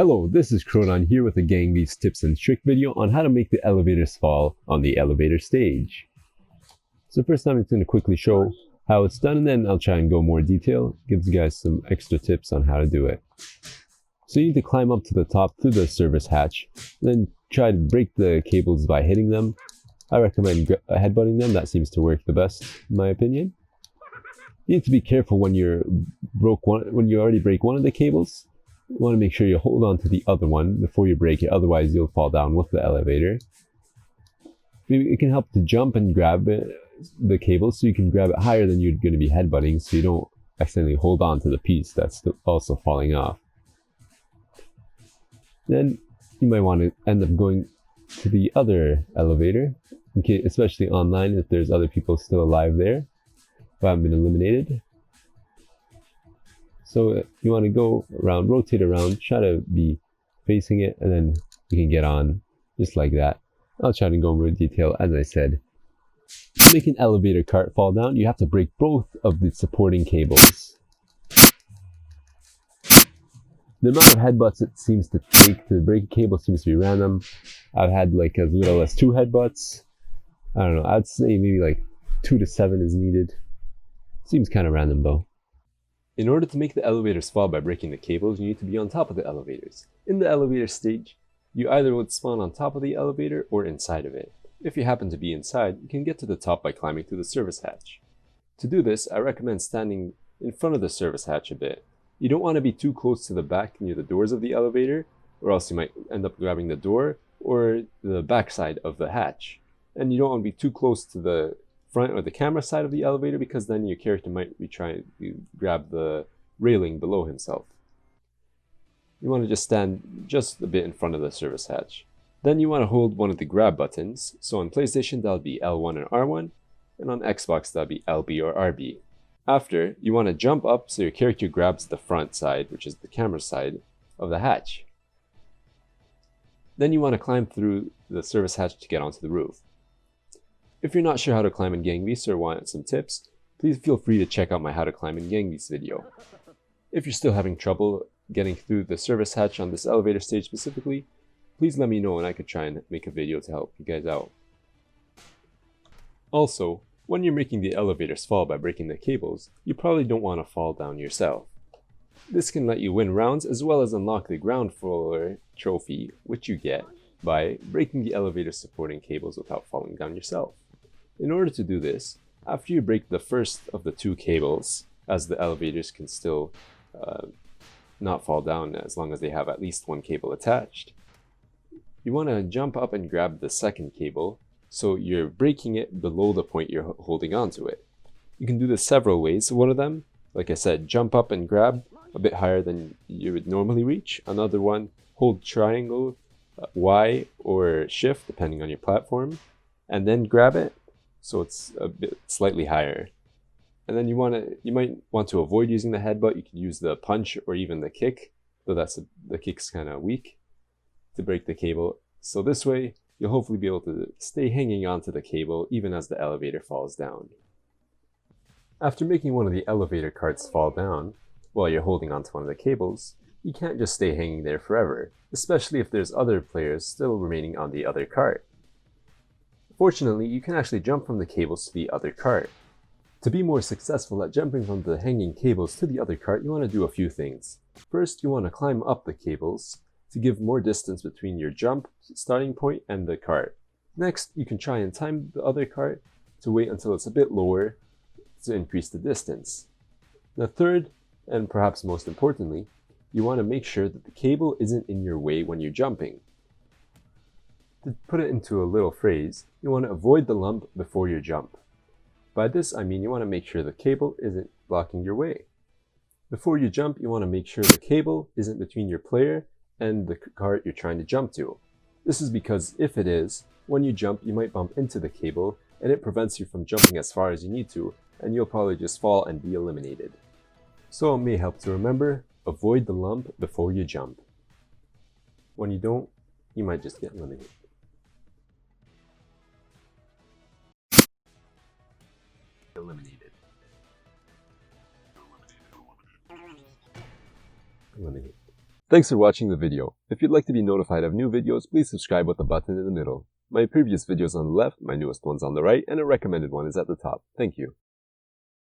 Hello, this is Krodon here with a Gang Beasts tips and trick video on how to make the elevators fall on the elevator stage. So first I'm just going to quickly show how it's done, and then I'll try and go more detail, give you guys some extra tips on how to do it. So you need to climb up to the top through the service hatch, then try to break the cables by hitting them. I recommend headbutting them, that seems to work the best in my opinion. You need to be careful when you already break one of the cables. You want to make sure you hold on to the other one before you break it, otherwise you'll fall down with the elevator. It can help to jump and grab the cable, so you can grab it higher than you're going to be headbutting, so you don't accidentally hold on to the piece that's also falling off. Then you might want to end up going to the other elevator, especially online if there's other people still alive there who haven't been eliminated. So you want to go around, rotate around, try to be facing it, and then you can get on just like that. I'll try to go more detail. As I said, to make an elevator cart fall down, you have to break both of the supporting cables. The amount of headbutts it seems to take to break a cable seems to be random. I've had like as little as 2 headbutts. I don't know, I'd say maybe like 2 to 7 is needed. Seems kind of random though. In order to make the elevators fall by breaking the cables, you need to be on top of the elevators. In the elevator stage, you either would spawn on top of the elevator or inside of it. If you happen to be inside, you can get to the top by climbing through the service hatch. To do this, I recommend standing in front of the service hatch a bit. You don't want to be too close to the back near the doors of the elevator, or else you might end up grabbing the door or the back side of the hatch. And you don't want to be too close to the front or the camera side of the elevator, because then your character might be trying to grab the railing below himself. You want to just stand just a bit in front of the service hatch. Then you want to hold one of the grab buttons. So on PlayStation that'll be L1 and R1, and on Xbox that'll be LB or RB. After, you want to jump up so your character grabs the front side, which is the camera side of the hatch. Then you want to climb through the service hatch to get onto the roof. If you're not sure how to climb in Gang Beasts or want some tips, please feel free to check out my How to Climb in Gang Beasts video. If you're still having trouble getting through the service hatch on this elevator stage specifically, please let me know and I could try and make a video to help you guys out. Also, when you're making the elevators fall by breaking the cables, you probably don't want to fall down yourself. This can let you win rounds as well as unlock the ground floor trophy, which you get by breaking the elevator supporting cables without falling down yourself. In order to do this, after you break the first of the 2 cables, as the elevators can still not fall down as long as they have at least 1 cable attached, you want to jump up and grab the second cable, so you're breaking it below the point you're holding onto it. You can do this several ways. One of them, like I said, jump up and grab a bit higher than you would normally reach. Another one, hold triangle, Y or shift depending on your platform, and then grab it so it's a bit slightly higher. And then you might want to avoid using the headbutt. You could use the punch or even the kick, though the kick's kind of weak, to break the cable. So this way you'll hopefully be able to stay hanging onto the cable even as the elevator falls down. After making one of the elevator carts fall down while you're holding onto one of the cables, you can't just stay hanging there forever, especially if there's other players still remaining on the other cart. Fortunately, you can actually jump from the cables to the other cart. To be more successful at jumping from the hanging cables to the other cart, you want to do a few things. First, you want to climb up the cables to give more distance between your jump starting point and the cart. Next, you can try and time the other cart to wait until it's a bit lower to increase the distance. The third, and perhaps most importantly, you want to make sure that the cable isn't in your way when you're jumping. To put it into a little phrase, you want to avoid the lump before your jump. By this I mean you want to make sure the cable isn't blocking your way. Before you jump, you want to make sure the cable isn't between your player and the cart you're trying to jump to. This is because if it is, when you jump you might bump into the cable and it prevents you from jumping as far as you need to, and you'll probably just fall and be eliminated. So it may help to remember, avoid the lump before you jump. When you don't, you might just get eliminated. Eliminated. Thanks for watching the video. If you'd like to be notified of new videos, please subscribe with the button in the middle. My previous videos on the left, my newest ones on the right, and a recommended one is at the top. Thank you.